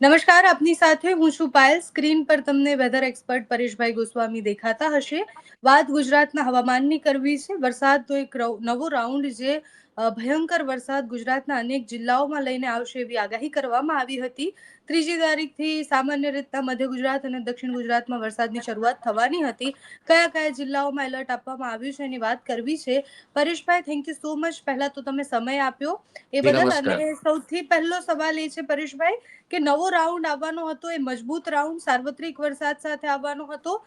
નમસ્કાર, આપની સાથે હું છું પાયલ. સ્ક્રીન પર તમને વેધર એક્સપર્ટ પરેશભાઈ ગોસ્વામી દેખાતા હશે. વાત ગુજરાતના હવામાનની કરવી છે. વરસાદનો એક નવો રાઉન્ડ જે ભયંકર વરસાદ ગુજરાતના અનેક જિલ્લાઓમાં લઈને આવશે એવી આગાહી કરવામાં આવી હતી. 3જી તારીખથી સામાન્ય રીતના મધ્ય ગુજરાત અને દક્ષિણ ગુજરાતમાં વરસાદની શરૂઆત થવાની હતી. કયા કયા જિલ્લાઓમાં એલર્ટ આપવામાં આવ્યું છે એની વાત કરવી છે. પરેશભાઈ, થેન્ક યુ સો મચ પહેલા તો તમે સમય આપ્યો એ જી બદલ. નમસ્કાર. અને સૌથી પહેલો સવાલ એ છે પરેશભાઈ કે નવો રાઉન્ડ આવવાનો હતો, એ મજબૂત રાઉન્ડ સાર્વત્રિક વરસાદ સાથે આવવાનો હતો.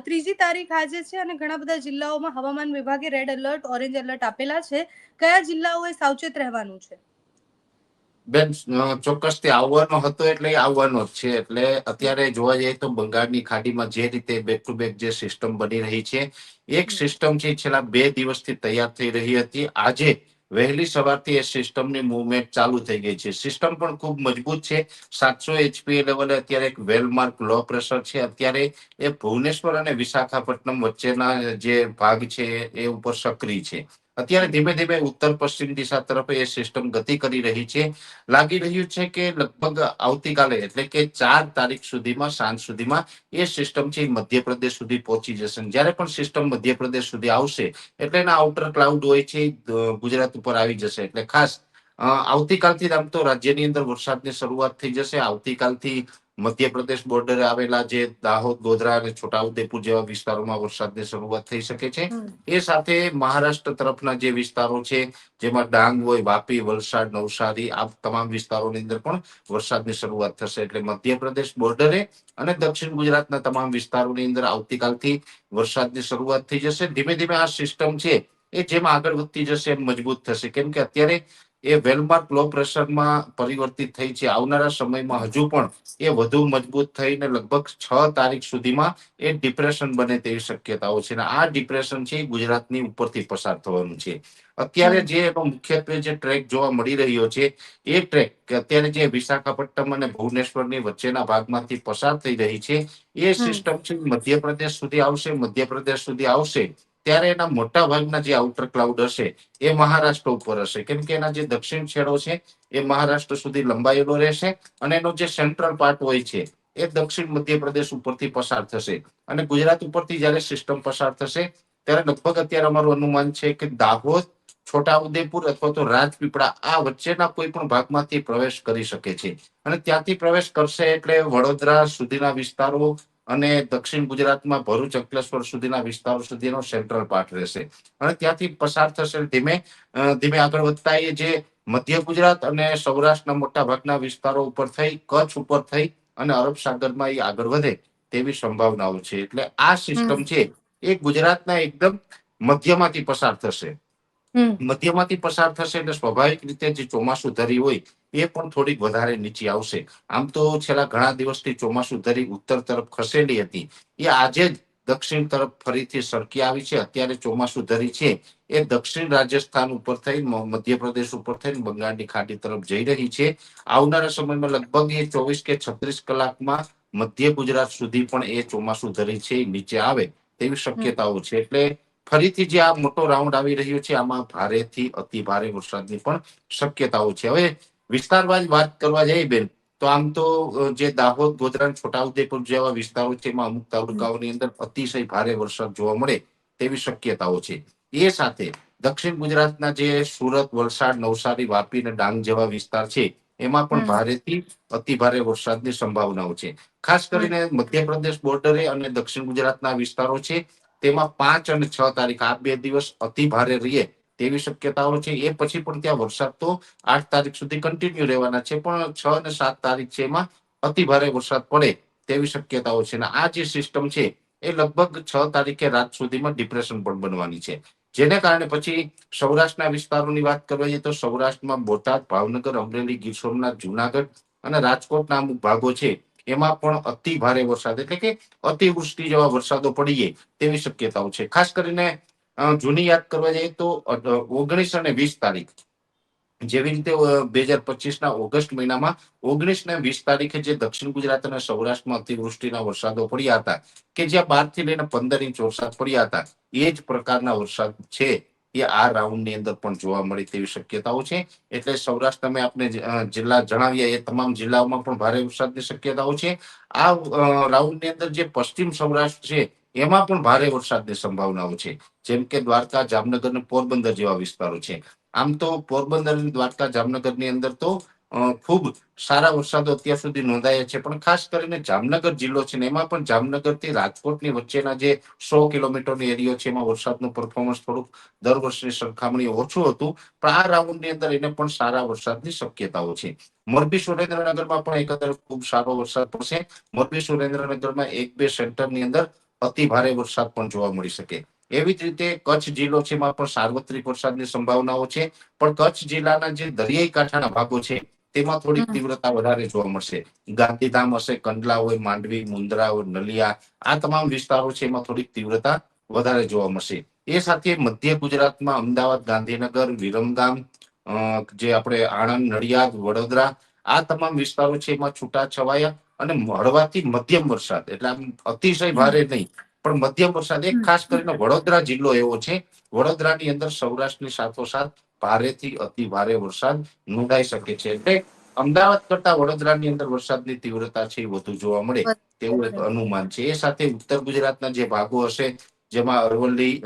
3જી તારીખ આજે છે અને ઘણા બધા જિલ્લાઓમાં હવામાન વિભાગે રેડ એલર્ટ, ઓરેન્જ એલર્ટ આપેલા છે. કયા જિલ્લાઓએ સાવચેત રહેવાનું છે? બેન, ચોક્કસથી આવવાનો હતો એટલે આવવાનો જ છે. એટલે અત્યારે જોવા જઈએ તો બંગાળની ખાડીમાં જે રીતે બેક ટુ બેક જે સિસ્ટમ બની રહી છે, એક સિસ્ટમ છે છેલ્લા 2 દિવસથી તૈયાર થઈ રહી હતી. આજે વહેલી સવારથી એ સિસ્ટમની મુવમેન્ટ ચાલુ થઈ ગઈ છે. સિસ્ટમ પણ ખૂબ મજબૂત છે. 700 HP લેવલે અત્યારે એક વેલમાર્ક લો પ્રેશર છે. અત્યારે એ ભુવનેશ્વર અને વિશાખાપટ્ટનમ વચ્ચેના જે ભાગ છે એ ઉપર સક્રિય છે. અત્યારે ધીમે ધીમે ઉત્તર પશ્ચિમ દિશા તરફ એ સિસ્ટમ ગતિ કરી રહી છે. લાગી રહ્યું છે કે લગભગ આવતીકાલે એટલે કે 4 તારીખ સુધીમાં, સાંજ સુધીમાં એ સિસ્ટમ છે મધ્યપ્રદેશ સુધી પહોંચી જશે. જ્યારે પણ સિસ્ટમ મધ્યપ્રદેશ સુધી આવશે એટલે એના આઉટર ક્લાઉડ હોય છે ગુજરાત ઉપર આવી જશે. એટલે ખાસ આવતીકાલથી આમ તો રાજ્યની અંદર વરસાદની શરૂઆત થઈ જશે. આવતીકાલથી મધ્યપ્રદેશ બોર્ડરે આવેલા જે દાહોદ, ગોધરા અને છોટાઉદેપુર જેવા વિસ્તારોમાં વરસાદની શરૂઆત થઈ શકે છે. એ સાથે મહારાષ્ટ્ર તરફના જે વિસ્તારો છે, જેમાં ડાંગ હોય, વાપી, વલસાડ, નવસારી, આ તમામ વિસ્તારોની અંદર પણ વરસાદની શરૂઆત થશે. એટલે મધ્યપ્રદેશ બોર્ડરે અને દક્ષિણ ગુજરાતના તમામ વિસ્તારોની અંદર આવતીકાલથી વરસાદની શરૂઆત થઈ જશે. ધીમે ધીમે આ સિસ્ટમ છે એ જેમ આગળ વધતી જશે એમ મજબૂત થશે. કેમ કે અત્યારે એ વેલમાર્ક લો પ્રેશરમાં પરિવર્તિત થઈ છે. આવનારા સમયમાં હજુ પણ એ વધુ મજબૂત થઈને લગભગ 6 તારીખ સુધીમાં એ ડિપ્રેશન બને તેવી શક્યતાઓ છે. અને આ ડિપ્રેશન છે એ ગુજરાતની ઉપરથી પસાર થવાનું છે. અત્યારે જે એનો મુખ્યત્વે જે ટ્રેક જોવા મળી રહ્યો છે, એ ટ્રેક કે અત્યારે જે વિશાખાપટ્ટનમ અને ભુવનેશ્વરની વચ્ચેના ભાગમાંથી પસાર થઈ રહી છે, એ સિસ્ટમ છે મધ્યપ્રદેશ સુધી આવશે. મધ્યપ્રદેશ સુધી આવશે ત્યારે એના મોટા ભાગના જે આઉટર ક્લાઉડ હશે એ મહારાષ્ટ્ર ઉપર હશે. કેમ કે એના જે દક્ષિણ છેડો છે એ મહારાષ્ટ્ર સુધી લંબાયેલો રહેશે અને એનો જે સેન્ટ્રલ પાર્ટ હોય છે એ દક્ષિણ મધ્યપ્રદેશ ઉપરથી પસાર થશે. અને ગુજરાત ઉપરથી જયારે સિસ્ટમ પસાર થશે ત્યારે લગભગ અત્યારે અમારું અનુમાન છે કે દાહોદ, છોટાઉદેપુર અથવા તો રાજપીપળા આ વચ્ચેના કોઈ પણ ભાગમાંથી પ્રવેશ કરી શકે છે. અને ત્યાંથી પ્રવેશ કરશે એટલે વડોદરા સુધીના વિસ્તારો અને દક્ષિણ ગુજરાતમાં ભરૂચ, અંકલેશ્વર સુધીના વિસ્તારો સુધીનો સેન્ટ્રલ પાર્ટ રહેશે. અને ત્યાંથી પસાર થશે ધીમે ધીમે આગળ વધતા એ જે મધ્ય ગુજરાત અને સૌરાષ્ટ્રના મોટા ભાગના વિસ્તારો ઉપર થઈ, કચ્છ ઉપર થઈ અને અરબ સાગરમાં એ આગળ વધે તેવી સંભાવનાઓ છે. એટલે આ સિસ્ટમ છે એ ગુજરાતના એકદમ મધ્યમાંથી પસાર થશે. મધ્યમાંથી પસાર થશે એટલે સ્વાભાવિક રીતે જે ચોમાસુ ધરી હોય એ પણ થોડીક વધારે નીચે આવશે. આમ તો છેલ્લા ઘણા દિવસથી ચોમાસુ ધરી ઉત્તર તરફ ખસેલી હતી, એ આજે જ દક્ષિણ તરફ ફરીથી સરકી આવી છે. અત્યારે ચોમાસુ ધરી છે એ દક્ષિણ રાજસ્થાન ઉપર થઈ, મધ્યપ્રદેશ ઉપર થઈને બંગાળની ખાડી તરફ જઈ રહી છે. આવનારા સમયમાં લગભગ એ 24 કે 36 કલાકમાં મધ્ય ગુજરાત સુધી પણ એ ચોમાસુ ધરી છે એ નીચે આવે તેવી શક્યતાઓ છે. એટલે ફરીથી જે આ મોટો રાઉન્ડ આવી રહ્યો છે આમાં ભારેથી અતિ ભારે વરસાદની પણ શક્યતાઓ છે. હવે વિસ્તારવાઇઝ વાત કરવા જઈએ બેન, તો આમ તો જે દાહોદ, ગોધરા, છોટાઉદેપુર જેવા વિસ્તારો છે એમાં અમુક તાલુકાઓની અંદર અતિશય ભારે વરસાદ જોવા મળે તેવી શક્યતાઓ છે. એ સાથે દક્ષિણ ગુજરાતના જે સુરત, વલસાડ, નવસારી, વાપી અને ડાંગ જેવા વિસ્તાર છે એમાં પણ ભારેથી અતિ ભારે વરસાદની સંભાવનાઓ છે. ખાસ કરીને મધ્યપ્રદેશ બોર્ડરે અને દક્ષિણ ગુજરાતના વિસ્તારો છે તેમાં 5 અને 6 તારીખ આ 2 દિવસ અતિ ભારે રહીએ તેવી શક્યતાઓ છે. એ પછી પણ ત્યાં વરસાદ તો 8 તારીખ સુધી કન્ટિન્યુ રહેવાના છે, પણ 6 અને 7 તારીખ છે એમાં અતિ ભારે વરસાદ પડે તેવી શક્યતાઓ છે. અને આ જે સિસ્ટમ છે એ લગભગ 6 તારીખે રાત સુધીમાં ડિપ્રેશન પણ બનવાની છે. જેને કારણે પછી સૌરાષ્ટ્રના વિસ્તારોની વાત કરવા જઈએ તો સૌરાષ્ટ્રમાં બોટાદ, ભાવનગર, અમરેલી, ગીર સોમનાથ, જુનાગઢ અને રાજકોટના અમુક ભાગો છે એમાં પણ અતિ ભારે વરસાદ એટલે કે અતિવૃષ્ટિ જેવા વરસાદો પડી જાય તેવી શક્યતાઓ છે. ખાસ કરીને જૂની યાદ કરવા જઈએ તો 19 અને 20 તારીખ જેવી રીતે 2025ના ઓગસ્ટ મહિનામાં 19 ને 20 તારીખે જે દક્ષિણ ગુજરાત અને સૌરાષ્ટ્રમાં અતિવૃષ્ટિના વરસાદો પડ્યા હતા કે જ્યાં 12 થી લઈને 15 ઇંચ વરસાદ પડ્યા હતા, એ જ પ્રકારના વરસાદ છે એ આ રાઉન્ડની અંદર પણ જોવા મળે તેવી શક્યતાઓ છે. એટલે સૌરાષ્ટ્ર તમે આપણે જિલ્લા જણાવ્યા એ તમામ જિલ્લાઓમાં પણ ભારે વરસાદની શક્યતાઓ છે. આ રાઉન્ડની અંદર જે પશ્ચિમ સૌરાષ્ટ્ર છે એમાં પણ ભારે વરસાદની સંભાવનાઓ છે. જેમ કે દ્વારકા, જામનગર અને પોરબંદર જેવા વિસ્તારો છે. આમ તો પોરબંદર, દ્વારકા, જામનગરની અંદર તો ખૂબ સારા વરસાદો અત્યાર સુધી નોંધાયા છે. પણ ખાસ કરીને જામનગર જિલ્લો છે ને એમાં પણ જામનગર થી રાજકોટની વચ્ચેના જે 100 કિલોમીટરનો એરિયો છે એમાં વરસાદનું પરફોર્મન્સ થોડુંક દર વર્ષની સરખામણી ઓછું હતું. પણ આ રાઉન્ડની અંદર એને પણ સારા વરસાદની શક્યતાઓ છે. મોરબી, સુરેન્દ્રનગરમાં પણ એકંદરે ખૂબ સારો વરસાદ પડશે. મોરબી, સુરેન્દ્રનગરમાં 1-2 સેન્ટરની અંદર અતિ ભારે વરસાદ પણ જોવા મળી શકે. એવી જ રીતે કચ્છ જિલ્લો છે એમાં પણ સાર્વત્રિક વરસાદની સંભાવનાઓ છે. પણ કચ્છ જિલ્લાના જે દરિયાઈ કાંઠાના ભાગો છે તેમાં થોડીક તીવ્રતા વધારે જોવા મળશે. ગાંધીધામ હશે, કંડલા હોય, માંડવી, મુન્દ્રા હોય, નલિયા, આ તમામ વિસ્તારો છે એમાં થોડીક તીવ્રતા વધારે જોવા મળશે. એ સાથે મધ્ય ગુજરાતમાં અમદાવાદ, ગાંધીનગર, વિરમગામ, જે આપણે આણંદ, નડિયાદ, વડોદરા, આ તમામ વિસ્તારો છે એમાં છૂટા છવાયા અને હળવાથી મધ્યમ વરસાદ, એટલે આમ અતિશય ભારે નહીં પણ મધ્યમ વરસાદ. એક ખાસ કરીને વડોદરા જિલ્લો એવો છે, વડોદરાની અંદર સૌરાષ્ટ્રની સાથોસાથ ભારેથી અતિ ભારે વરસાદ નોંધાઈ શકે છે. એટલે અમદાવાદ કરતા વડોદરાની અંદર વરસાદની તીવ્રતા છે એ વધુ જોવા મળે તેવું એક અનુમાન છે. એ સાથે ઉત્તર ગુજરાતના જે ભાગો હશે જેમાં અરવલ્લી,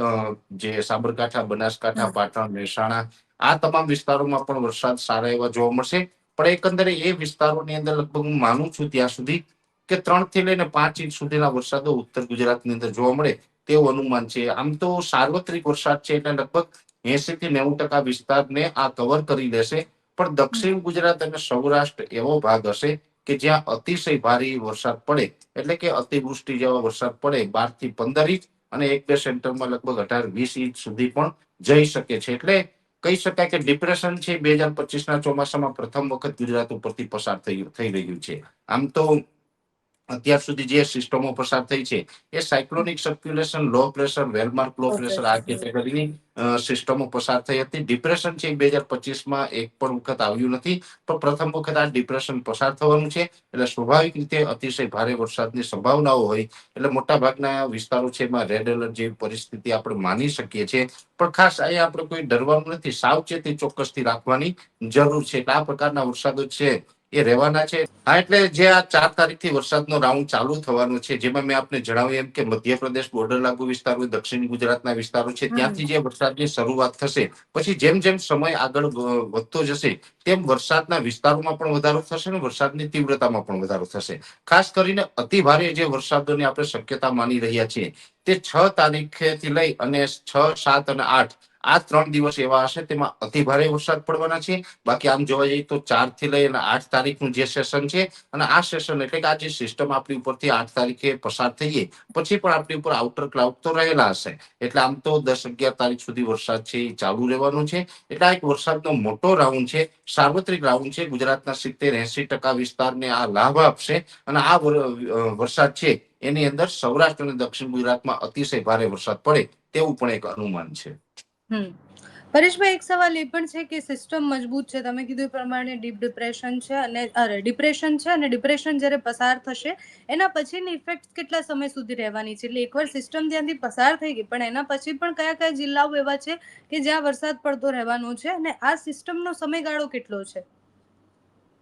જે સાબરકાંઠા, બનાસકાંઠા, પાટણ, મહેસાણા, આ તમામ વિસ્તારોમાં પણ વરસાદ સારા એવા જોવા મળશે. પણ એકંદરે એ વિસ્તારોની અંદર લગભગ હું માનું છું ત્યાં સુધી કે 3 થી લઈને 5 ઇંચ સુધીના વરસાદો ઉત્તર ગુજરાતની અંદર જોવા મળે તેવું અનુમાન છે. આમ તો સાર્વત્રિક વરસાદ છે એટલે લગભગ 80% થી 90% વિસ્તારને આ કવર કરી લેશે. પણ દક્ષિણ ગુજરાત અને સૌરાષ્ટ્ર એવો ભાગ હશે કે જ્યાં અતિશય ભારે વરસાદ પડે, એટલે કે અતિવૃષ્ટિ જેવા વરસાદ પડે 12 થી 15 ઇંચ અને 1-2 સેન્ટરમાં લગભગ 18-20 ઇંચ સુધી પણ જઈ શકે છે. એટલે કહી શકાય કે ડિપ્રેશન છે 2025ના ચોમાસામાં પ્રથમ વખત ગુજરાત ઉપરથી પસાર થઈ રહ્યું છે. આમ તો અત્યાર સુધી જે સિસ્ટમો પસાર થઈ છે એ cyclonic circulation, low pressure, well marked low pressure, આ કેટેગરીની સિસ્ટમો પસાર થઈ હતી. ડિપ્રેશન છે 2025માં એક પણ વખત આવ્યું નથી, પણ પ્રથમ વખત આ ડિપ્રેશન પસાર થવાનું છે. એટલે સ્વાભાવિક રીતે અતિશય ભારે વરસાદની સંભાવનાઓ હોય એટલે મોટા ભાગના વિસ્તારો છે એમાં રેડ એલર્ટ જેવી પરિસ્થિતિ આપણે માની શકીએ છીએ. પણ ખાસ અહીંયા આપણે કોઈ ડરવાનું નથી, સાવચેતી ચોક્કસથી રાખવાની જરૂર છે. એટલે આ પ્રકારના વરસાદો છે એ રહેવાના છે. હા, એટલે જે આ 4 તારીખથી વરસાદનો રાઉન્ડ ચાલુ થવાનો છે, જેમાં મેં આપને જણાવ્યું એમ કે મધ્યપ્રદેશ બોર્ડર લાગુ વિસ્તારો, દક્ષિણ ગુજરાતના વિસ્તારો છે, ત્યાંથી જે વરસાદની શરૂઆત થશે, પછી જેમ જેમ સમય આગળ વધતો જશે તેમ વરસાદના વિસ્તારોમાં પણ વધારો થશે અને વરસાદની તીવ્રતામાં પણ વધારો થશે. ખાસ કરીને અતિ ભારે જે વરસાદોની આપણે શક્યતા માની રહ્યા છીએ તે 6 તારીખેથી લઈ અને 6, 7 અને 8, આ 3 દિવસ એવા હશે તેમાં અતિ ભારે વરસાદ પડવાના છે. બાકી આમ જોવા જઈએ તો 4 થી લઈ અને 8 તારીખનું જે સેશન છે, અને આ સેશન એટલે કે આ જે સિસ્ટમ આપણી ઉપરથી 8 તારીખે પસાર થઈએ પછી પણ આપણી ઉપર આઉટર ક્લાઉડ તો રહેલા હશે. એટલે આમ તો 10-11 તારીખ સુધી વરસાદ છે એ ચાલુ રહેવાનું છે. એટલે આ એક વરસાદનો મોટો રાઉન્ડ છે, સાર્વત્રિક રાઉન્ડ છે. ગુજરાતના 70-80% વિસ્તારને આ લાભ આપશે અને આ વરસાદ છે એની અંદર સૌરાષ્ટ્ર અને દક્ષિણ ગુજરાતમાં અતિશય ભારે વરસાદ પડે તેવું પણ એક અનુમાન છે. પરેશભાઈ, એક સવાલ એ પણ છે કે સિસ્ટમ મજબૂત છે, તમે કીધું એ પ્રમાણે ડિપ્રેશન છે અને ડિપ્રેશન જ્યારે પસાર થશે એના પછીની ઇફેક્ટ કેટલા સમય સુધી રહેવાની છે? એટલે એકવાર સિસ્ટમ ત્યાંથી પસાર થઈ ગઈ પણ એના પછી પણ કયા કયા જિલ્લાઓ એવા છે કે જ્યાં વરસાદ પડતો રહેવાનો છે અને આ સિસ્ટમનો સમયગાળો કેટલો છે?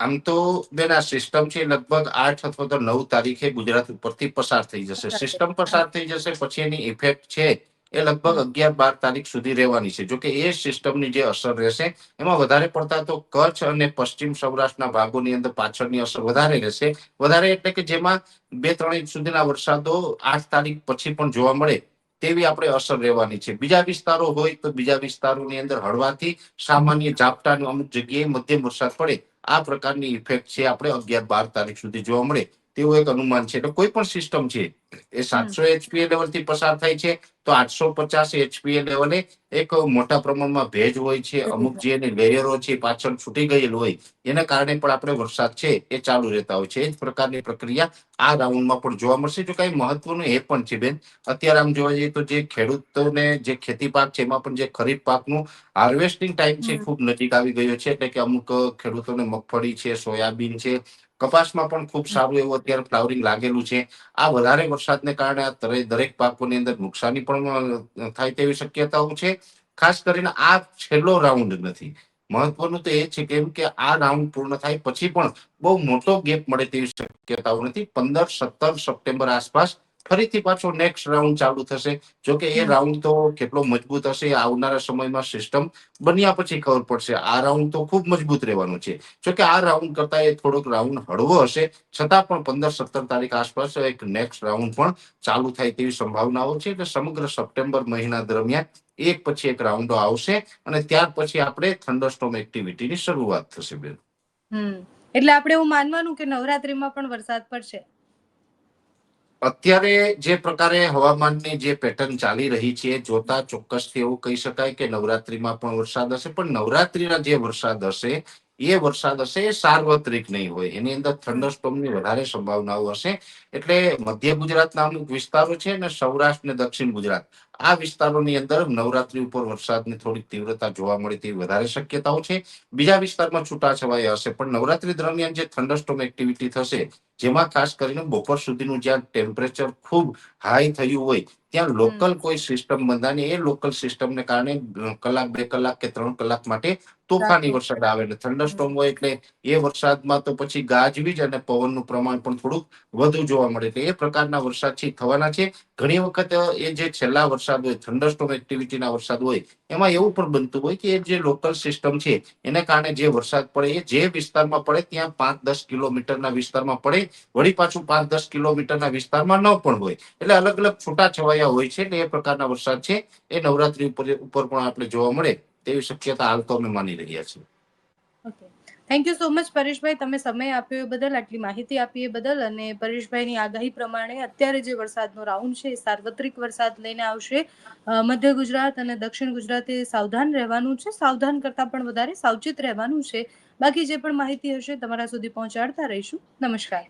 આમ તો બેન આ સિસ્ટમ છે લગભગ 8 અથવા તો 9 તારીખે ગુજરાત ઉપરથી પસાર થઈ જશે. સિસ્ટમ પસાર થઈ જશે પછી એની ઇફેક્ટ છે એ લગભગ 11-12 તારીખ સુધી રહેવાની છે. જોકે એ સિસ્ટમની જે અસર રહેશે એમાં વધારે પડતા તો કચ્છ અને પશ્ચિમ સૌરાષ્ટ્રના ભાગોની અંદર પાછળની અસર વધારે રહેશે. વધારે એટલે કે જેમાં 2-3 ઇંચ સુધીના વરસાદો 8 તારીખ પછી પણ જોવા મળે તેવી આપણે અસર રહેવાની છે. બીજા વિસ્તારો હોય તો બીજા વિસ્તારોની અંદર હળવાથી સામાન્ય ઝાપટાનું અમુક જગ્યાએ મધ્યમ વરસાદ પડે, આ પ્રકારની ઇફેક્ટ છે આપણે 11-12 તારીખ સુધી જોવા મળે તેવું એક અનુમાન છે. એટલે કોઈ પણ સિસ્ટમ છે એ 700 એચપીએ લેવલથી પસાર થાય છે તો 850 એચપીએ લેવલે એક મોટા પ્રમાણમાં ભેજ હોય છે, અમુક જે એની લેયરો છે પાછળ છૂટી ગયેલું હોય એના કારણે પણ આપણે વરસાદ છે એ ચાલુ રહેતા હોય છે. એ જ પ્રકારની પ્રક્રિયા આ રાઉન્ડમાં પણ જોવા મળશે. જો કઈ મહત્વનું એ પણ છે બેન, અત્યારે આમ જોવા જઈએ તો જે ખેડૂતોને જે ખેતી પાક છે એમાં પણ જે ખરીફ પાકનું હાર્વેસ્ટિંગ ટાઈમ છે ખૂબ નજીક આવી ગયો છે. એટલે કે અમુક ખેડૂતોને મગફળી છે, સોયાબીન છે, કપાસમાં પણ ખૂબ સારું એવું અત્યારે ફ્લાવરિંગ લાગેલું છે. આ વધારે વરસાદને કારણે આ દરેક પાકોની અંદર નુકસાની પણ થાય તેવી શક્યતાઓ છે. ખાસ કરીને આ છેલ્લો રાઉન્ડ નથી. મહત્વનું તો એ છે કેમ કે આ રાઉન્ડ પૂર્ણ થાય પછી પણ બહુ મોટો ગેપ મળે તેવી શક્યતાઓ નથી. 15-17 સપ્ટેમ્બર આસપાસ ફરીથી પાછો નેક્સ્ટ રાઉન્ડ ચાલુ થશે. જોકે એ રાઉન્ડ તો કેટલો મજબૂત હશે આવનારા સમયમાં સિસ્ટમ બન્યા પછી ખબર પડશે. આ રાઉન્ડ તો ખૂબ મજબૂત રહેવાનું છે. જોકે આ રાઉન્ડ કરતા એ થોડોક રાઉન્ડ હળવો હશે, છતાં પણ 15-17 તારીખ આસપાસ એક નેક્સ્ટ રાઉન્ડ પણ ચાલુ થાય તેવી સંભાવનાઓ છે. એટલે સમગ્ર સપ્ટેમ્બર મહિના દરમિયાન એક પછી એક રાઉન્ડો આવશે અને ત્યાર પછી આપણે થંડરસ્ટોર્મ એક્ટિવિટીની શરૂઆત થશે બેન. એટલે આપણે એવું માનવાનું કે નવરાત્રીમાં પણ વરસાદ પડશે. અત્યારે જે પ્રકારે હવામાનની જે પેટર્ન ચાલી રહી છે જોતા ચોક્કસથી એવું કહી શકાય કે નવરાત્રીમાં પણ વરસાદ હશે, પણ નવરાત્રીના જે વરસાદ હશે એ વરસાદ હશે એ સાર્વત્રિક નહીં હોય. એની અંદર થંડરસ્ટોર્મની વધારે સંભાવનાઓ હશે. એટલે મધ્ય ગુજરાતના અમુક વિસ્તારો છે ને સૌરાષ્ટ્ર ને દક્ષિણ ગુજરાત આ વિસ્તારોની અંદર નવરાત્રી ઉપર વરસાદની થોડીક તીવ્રતા જોવા મળે તેવી વધારે શક્યતાઓ છે. બીજા વિસ્તારમાં છૂટાછવાયા હશે, પણ નવરાત્રી દરમિયાન જે થંડરસ્ટોર્મ એક્ટિવિટી થશે જેમાં ખાસ કરીને બપોર સુધીનું જ્યાં ટેમ્પરેચર ખૂબ હાઈ થયું હોય ત્યાં લોકલ કોઈ સિસ્ટમ બંધાય એ લોકલ સિસ્ટમને કારણે કલાક 2 કલાક કે 3 કલાક માટે તોફાની વરસાદ આવે. એટલે થંડરસ્ટોર્મ હોય એટલે એ વરસાદમાં તો પછી ગાજવીજ અને પવનનું પ્રમાણ પણ થોડુંક વધુ જોવા મળે. એટલે એ પ્રકારના વરસાદ છે થવાના છે. ઘણી વખત એ જે છેલ્લા વરસાદ હોય થંડરસ્ટોર્મ એક્ટિવિટીના વરસાદ હોય એમાં એવું પણ બનતું હોય કે જે લોકલ સિસ્ટમ છે એને કારણે જે વરસાદ પડે એ જે વિસ્તારમાં પડે ત્યાં 5-10 કિલોમીટરના વિસ્તારમાં પડે, વળી પાછું 5-10 કિલોમીટરના વિસ્તારમાં ન પણ હોય. એટલે અલગ અલગ છૂટાછવાયા હોય છે. એટલે એ પ્રકારના વરસાદ છે એ નવરાત્રી ઉપર પણ આપણે જોવા મળે તેવી શક્યતા હાલ તો અમે માની રહ્યા છીએ. Okay, thank you so much Pareshbhai, તમે સમય આપ્યો એ બદલ, આટલી માહિતી આપી એ બદલ. અને પરેશભાઈની આગાહી પ્રમાણે અત્યારે જે વરસાદનો રાઉન્ડ છે એ સાર્વત્રિક વરસાદ લઈને આવશે. મધ્ય ગુજરાત અને દક્ષિણ ગુજરાતે સાવધાન રહેવાનું છે, સાવધાન કરતાં પણ વધારે સાવચેત રહેવાનું છે. બાકી જે પણ માહિતી હશે તમારા સુધી પહોંચાડતા રહીશું. નમસ્કાર.